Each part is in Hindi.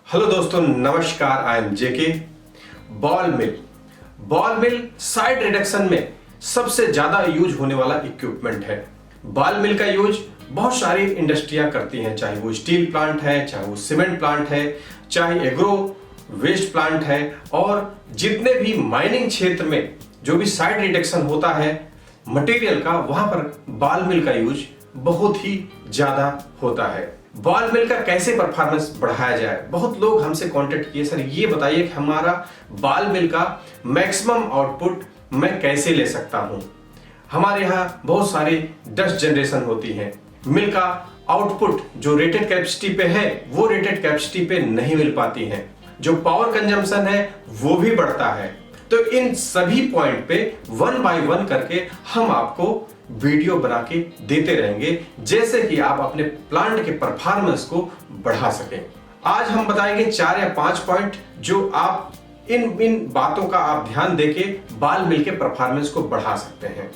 हेलो दोस्तों, नमस्कार। I am JK. Ball mill side reduction में सबसे ज्यादा यूज होने वाला इक्विपमेंट है। बॉल मिल का यूज बहुत सारी इंडस्ट्रियां करती हैं, चाहे वो स्टील प्लांट है, चाहे वो सीमेंट प्लांट है, चाहे एग्रो वेस्ट प्लांट है, और जितने भी माइनिंग क्षेत्र में जो भी साइड रिडक्शन होता है मटेरियल का, वहां पर बॉल मिल का यूज बहुत ही ज्यादा होता है। बॉल मिल का कैसे परफॉर्मेंस बढ़ाया जाए? बहुत लोग हमसे कांटेक्ट किए, सर ये बताइए कि हमारा बॉल मिल का मैक्सिमम आउटपुट मैं कैसे ले सकता हूं। हमारे यहाँ बहुत सारी डस्ट जनरेशन होती है, मिल का आउटपुट जो रेटेड कैपेसिटी पे है वो रेटेड कैपेसिटी पे नहीं मिल पाती है, जो पावर कंजम्पशन है वो भी बढ़ता है। तो इन सभी पॉइंट पे वन बाय वन करके हम आपको वीडियो बना के देते रहेंगे, जैसे कि आप अपने प्लांट के परफॉर्मेंस को बढ़ा सकें। आज हम बताएंगे 4 या 5 पॉइंट जो आप इन बातों का आप ध्यान देके बॉल मिल के परफॉर्मेंस को बढ़ा सकते हैं।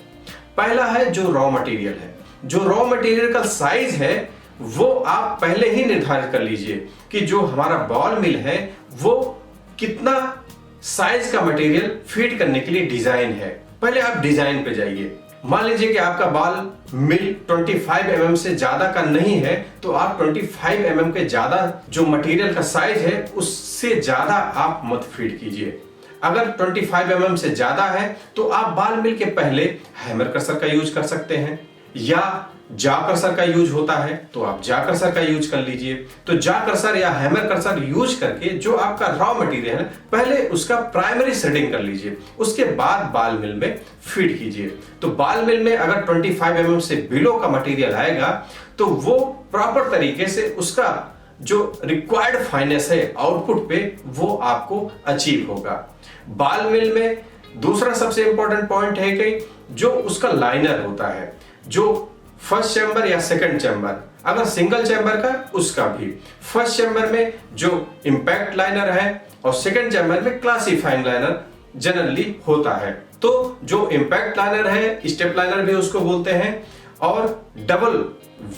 पहला है जो रॉ मटेरियल है। जो रॉ मटेरियल का साइज है वो आप पहले ही निर्धारित कर लीजिए कि जो हमारा बॉल मिल है वो कितना साइज का मटेरियल फीड करने के लिए डिजाइन है। पहले आप डिजाइन पे जाइए। मान लीजिए कि आपका बॉल मिल 25 mm से ज्यादा का नहीं है, तो आप 25 mm के ज्यादा जो मटेरियल का साइज है उससे ज्यादा आप मत फीड कीजिए। अगर 25 mm से ज्यादा है तो आप बॉल मिल के पहले हैमर कर्सर का यूज कर सकते हैं, या जा कर्सर का यूज होता है तो आप जा कर्सर का यूज कर लीजिए। तो जा कर्सर या हैमर कर्सर यूज करके जो आपका रॉ मटेरियल है पहले उसका प्राइमरी सेटिंग कर लीजिए, उसके बाद बॉल मिल में फीड कीजिए। तो बॉल मिल में अगर 25 mm से बिलो का मटेरियल आएगा तो वो प्रॉपर तरीके से उसका जो रिक्वायर्ड फाइनेस है आउटपुट पे वो आपको अचीव होगा। बॉल मिल में दूसरा सबसे इंपॉर्टेंट पॉइंट है कि जो उसका लाइनर होता है, जो फर्स्ट चैम्बर या सेकंड चैम्बर, अगर सिंगल चैम्बर का उसका भी, फर्स्ट चैम्बर में जो इंपैक्ट लाइनर है और सेकंड चैम्बर में क्लासिफाइंग लाइनर जनरली होता है। तो जो इंपैक्ट लाइनर है, स्टेप लाइनर भी उसको बोलते हैं, और डबल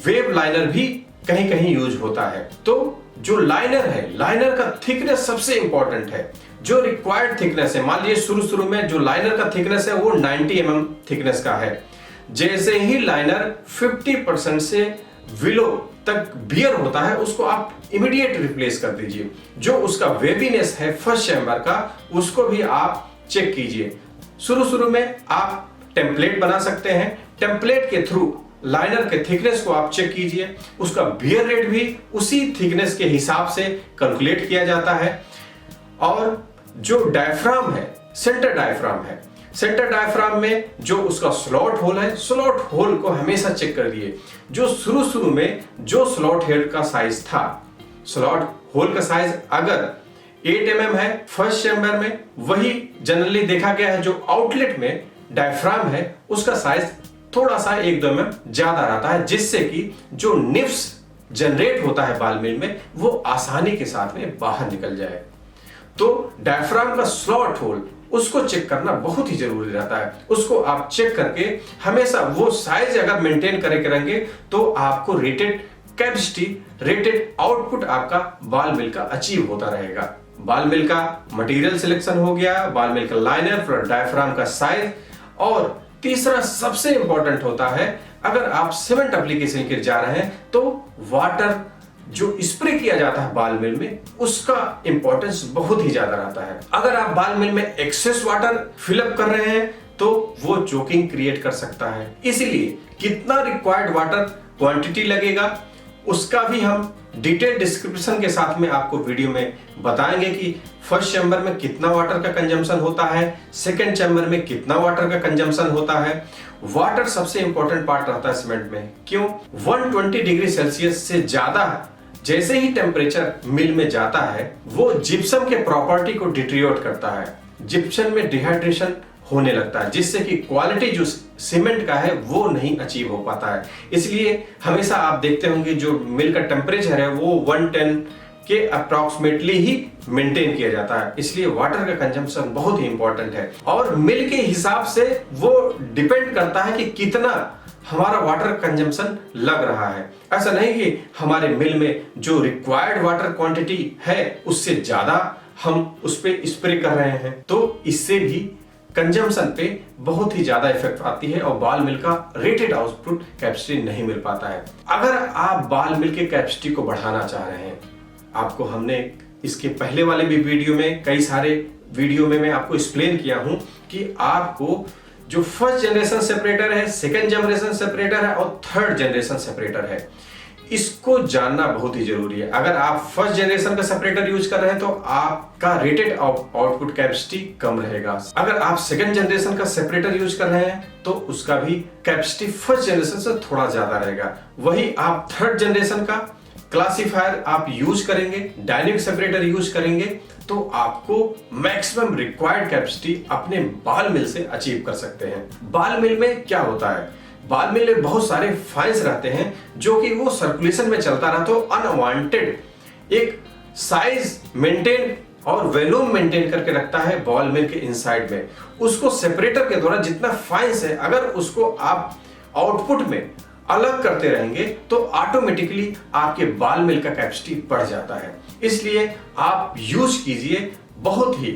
वेव लाइनर भी कहीं कहीं यूज होता है। तो जो लाइनर है, लाइनर का थिकनेस सबसे इंपॉर्टेंट है। जो रिक्वायर्ड थिकनेस है, मान लीजिए शुरू में जो लाइनर का थिकनेस है वो 90 mm थिकनेस का है। जैसे ही लाइनर 50% से बिलो तक बियर होता है उसको आप इमीडिएट रिप्लेस कर दीजिए। जो उसका वेवीनेस है फर्स्ट चैम्बर का उसको भी आप चेक कीजिए। शुरू में आप टेम्पलेट बना सकते हैं, टेम्पलेट के थ्रू लाइनर के थिकनेस को आप चेक कीजिए। उसका बियर रेट भी उसी थिकनेस के हिसाब से कैलकुलेट किया जाता है। और जो डायफ्राम है, सेंटर डायफ्राम है, सेंटर डायफ्राम में जो उसका स्लॉट होल है, स्लॉट होल को हमेशा चेक कर दिए। जो शुरू में जो स्लॉट हेड का साइज था, स्लॉट होल का साइज अगर 8 mm है फर्स्ट चैम्बर में, वही जनरली देखा गया है जो आउटलेट में डायफ्राम है उसका साइज थोड़ा सा 1-2 mm ज्यादा रहता है, जिससे कि जो निफ्स जनरेट होता है बॉल मिल में वो आसानी के साथ में बाहर निकल जाए। तो डायफ्राम का स्लॉट होल उसको चेक करना बहुत ही जरूरी रहता है। उसको आप चेक करके हमेशा वो साइज अगर मेंटेन करके रहेंगे तो आपको रेटेड कैपेसिटी, रेटेड आउटपुट आपका बॉल मिल का अचीव होता रहेगा। बॉल मिल का मटेरियल सिलेक्शन हो गया, बॉल मिल का लाइनर, फिर डायफ्राम का साइज, और तीसरा सबसे इंपॉर्टेंट होता है अगर आप सीमेंट एप्लीकेशन के जा रहे हैं तो वाटर जो स्प्रे किया जाता है बॉल मिल में उसका इंपॉर्टेंस बहुत ही ज्यादा रहता है। अगर आप बॉल मिल में एक्सेस वाटर फिलअप कर रहे हैं तो वो चोकिंग क्रिएट कर सकता है। इसीलिए कितना रिक्वायर्ड वाटर क्वांटिटी लगेगा उसका भी हम डिटेल डिस्क्रिप्शन के साथ में आपको वीडियो में बताएंगे कि फर्स्ट चैम्बर में कितना वाटर का कंजम्पशन होता है, सेकेंड चैम्बर में कितना वाटर का कंजम्पशन होता है। वाटर सबसे इंपॉर्टेंट पार्ट रहता है सीमेंट में। क्यों? 120 डिग्री सेल्सियस से ज्यादा जैसे ही टेम्परेचर मिल में जाता है वो जिप्सम के प्रॉपर्टी को डिटेरियोरेट करता है, जिप्सम में डिहाइड्रेशन होने लगता है, जिससे कि क्वालिटी जो सीमेंट का है वो नहीं अचीव हो पाता है। इसलिए हमेशा आप देखते होंगे जो मिल का टेम्परेचर है वो 110 के अप्रॉक्सीमेटली ही मेंटेन किया जाता है। इसलिए वाटर का कंजम्पशन बहुत ही इंपॉर्टेंट है, और मिल के हिसाब से वो डिपेंड करता है कि कितना हमारा वाटर कंजम्पशन लग रहा है। ऐसा नहीं कि हमारे मिल में जो रिक्वायर्ड वाटर क्वांटिटी है उससे ज्यादा हम उस पे स्प्रे कर रहे हैं, तो इससे भी कंजम्पशन पे बहुत ही ज्यादा इफेक्ट आती है और बॉल मिल का रेटेड आउटपुट कैपेसिटी नहीं मिल पाता है। अगर आप बॉल मिल के कैपेसिटी को बढ़ाना चाह रहे हैं, आपको हमने इसके पहले वाले भी वीडियो में, कई सारे वीडियो में मैं आपको एक्सप्लेन किया हूं कि आपको जो फर्स्ट जनरेशन सेपरेटर है, सेकंड जनरेशन सेपरेटर है और थर्ड जनरेशन सेपरेटर है, इसको जानना बहुत ही जरूरी है। अगर आप फर्स्ट जनरेशन का सेपरेटर यूज कर रहे हैं तो आपका रेटेड आउटपुट कैपेसिटी कम रहेगा। अगर आप सेकंड जनरेशन का सेपरेटर यूज कर रहे हैं तो उसका भी कैपेसिटी फर्स्ट जनरेशन से थोड़ा ज्यादा रहेगा। वही आप थर्ड जनरेशन का क्लासिफायर आप यूज करेंगे, डायनेमिक सेपरेटर यूज करेंगे, तो आपको मैक्सिमम रिक्वायर्ड कैपेसिटी अपने बॉल मिल से अचीव कर सकते हैं। बॉल मिल में क्या होता है, बॉल मिल में बहुत सारे फाइल्स रहते हैं जो कि वो सर्कुलेशन में चलता रहा तो अनवांटेड एक साइज मेंटेन और वॉल्यूम मेंटेन करके रखता है बॉल मिल के इनसाइड में। उसको सेपरेटर के द्वारा जितना फाइल्स है, अगर उसको आप आउटपुट में अलग करते रहेंगे तो ऑटोमेटिकली आपके बॉल मिल का कैपेसिटी बढ़ जाता है। इसलिए आप यूज कीजिए बहुत ही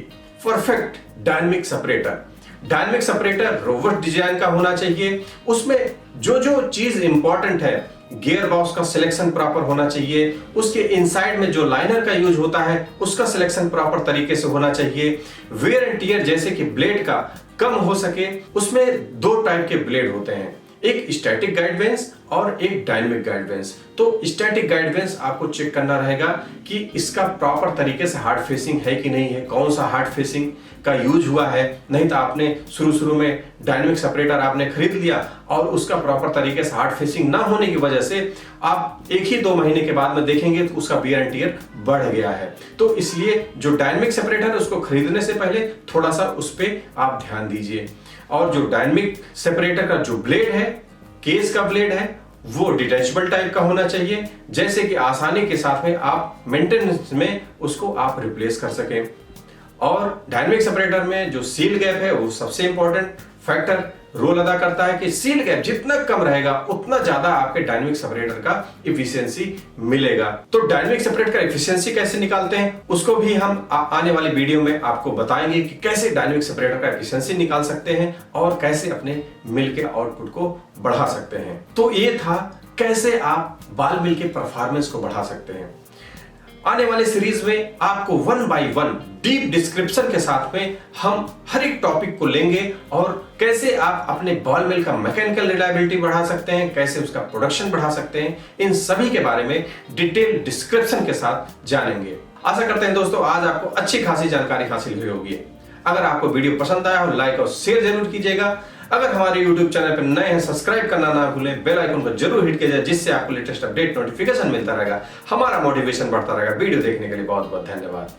perfect dynamic separator. Dynamic separator robust design का होना चाहिए। उसमें जो जो चीज इंपॉर्टेंट है, गियर बॉक्स का सिलेक्शन प्रॉपर होना चाहिए, उसके इनसाइड में जो लाइनर का यूज होता है उसका सिलेक्शन प्रॉपर तरीके से होना चाहिए। वेयर एंड टियर जैसे कि ब्लेड का कम हो सके, उसमें दो टाइप के ब्लेड होते हैं, एक स्टैटिक गाइड वेंस और एक डायनेमिक गाइड वेंस। तो स्टैटिक गाइड वेंस आपको चेक करना रहेगा कि इसका प्रॉपर तरीके से हार्ड फेसिंग है कि नहीं है, कौन सा हार्ड फेसिंग का यूज हुआ है। नहीं तो आपने शुरू में डायनेमिक सेपरेटर आपने खरीद लिया और उसका प्रॉपर तरीके से हार्ड फेसिंग ना होने की वजह से आप 1 ही 2 महीने के बाद में देखेंगे तो उसका वियर एंड टियर बढ़ गया है। तो इसलिए जो डायनेमिक सेपरेटर है उसको खरीदने से पहले थोड़ा सा उस पर आप ध्यान दीजिए। और जो डायनेमिक सेपरेटर का जो ब्लेड है, केस का ब्लेड है, वो डिटैचेबल टाइप का होना चाहिए, जैसे कि आसानी के साथ में आप मेंटेनेंस में उसको आप रिप्लेस कर सकें। और डायनेमिक सेपरेटर में जो सील गैप है वो सबसे इंपॉर्टेंट फैक्टर रोल अदा करता है कि सील गैप जितना कम रहेगा उतना ज्यादा आपके डायनेमिक सेपरेटर का इफिशियंसी मिलेगा। तो डायनेमिक सेपरेटर का इफिशियंसी कैसे निकालते हैं उसको भी हम आने वाली वीडियो में आपको बताएंगे कि कैसे डायनेमिक सेपरेटर का इफिशियंसी निकाल सकते हैं और कैसे अपने मिल के आउटपुट को बढ़ा सकते हैं। तो ये था कैसे आप बॉल मिल के परफॉर्मेंस को बढ़ा सकते हैं। आने वाले सीरीज में आपको 1 बाय 1 डीप डिस्क्रिप्शन के साथ में हम हर एक टॉपिक को लेंगे और कैसे आप अपने बॉल मिल का मैकेनिकल रिलायबिलिटी बढ़ा सकते हैं, कैसे उसका प्रोडक्शन बढ़ा सकते हैं, इन सभी के बारे में डिटेल डिस्क्रिप्शन के साथ जानेंगे। आशा करते हैं दोस्तों आज आपको अच्छी खासी जानकारी हासिल हुई होगी। अगर आपको वीडियो पसंद आया हो लाइक और शेयर जरूर कीजिएगा। अगर हमारे YouTube चैनल पर नए हैं सब्सक्राइब करना ना भूलें, बेल आइकन को जरूर हिट कीजिए जिससे आपको लेटेस्ट अपडेट नोटिफिकेशन मिलता रहेगा, हमारा मोटिवेशन बढ़ता रहेगा। वीडियो देखने के लिए बहुत बहुत धन्यवाद।